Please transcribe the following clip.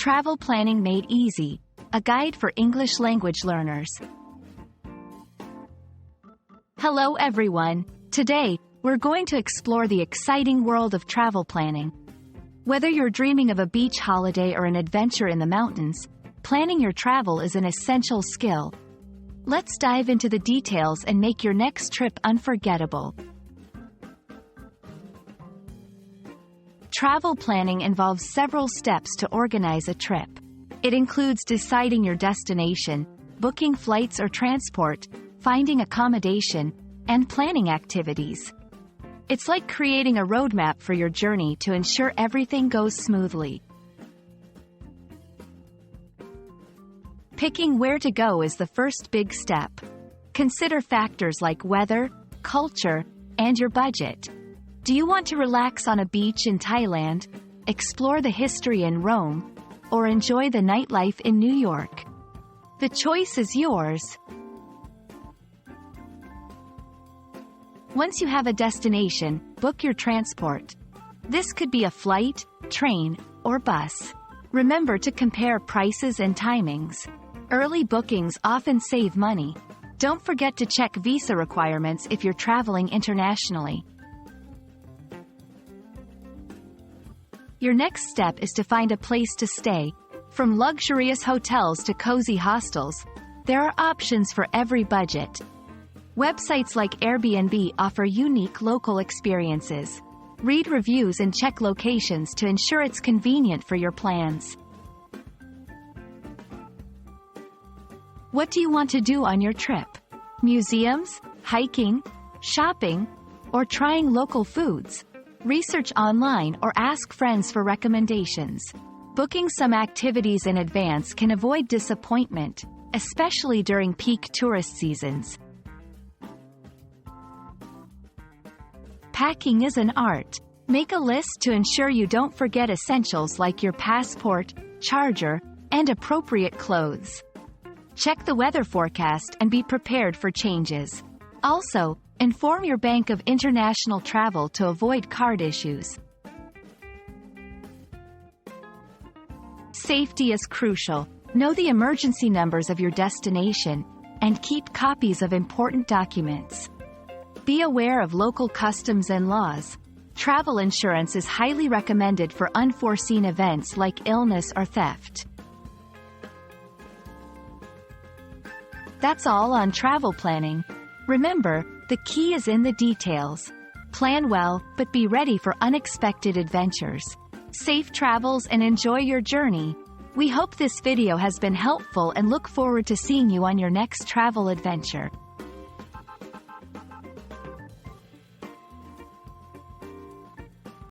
Travel Planning Made Easy, a guide for English language learners. Hello everyone. Today, we're going to explore the exciting world of travel planning. Whether you're dreaming of a beach holiday or an adventure in the mountains, planning your travel is an essential skill. Let's dive into the details and make your next trip unforgettable. Travel planning involves several steps to organize a trip. It includes deciding your destination, booking flights or transport, finding accommodation, and planning activities. It's like creating a roadmap for your journey to ensure everything goes smoothly. Picking where to go is the first big step. Consider factors like weather, culture, and your budget. Do you want to relax on a beach in Thailand, explore the history in Rome, or enjoy the nightlife in New York? The choice is yours. Once you have a destination, book your transport. This could be a flight, train, or bus. Remember to compare prices and timings. Early bookings often save money. Don't forget to check visa requirements if you're traveling internationally. Your next step is to find a place to stay. From luxurious hotels to cozy hostels, there are options for every budget. Websites like Airbnb offer unique local experiences. Read reviews and check locations to ensure it's convenient for your plans. What do you want to do on your trip? Museums, hiking, shopping, or trying local foods? Research online or ask friends for recommendations. Booking some activities in advance can avoid disappointment, especially during peak tourist seasons. Packing is an art. Make a list to ensure you don't forget essentials like your passport, charger, and appropriate clothes. Check the weather forecast and be prepared for changes. Also, inform your bank of international travel to avoid card issues. Safety is crucial. Know the emergency numbers of your destination and keep copies of important documents. Be aware of local customs and laws. Travel insurance is highly recommended for unforeseen events like illness or theft. That's all on travel planning. Remember, the key is in the details. Plan well, but be ready for unexpected adventures. Safe travels and enjoy your journey. We hope this video has been helpful and look forward to seeing you on your next travel adventure.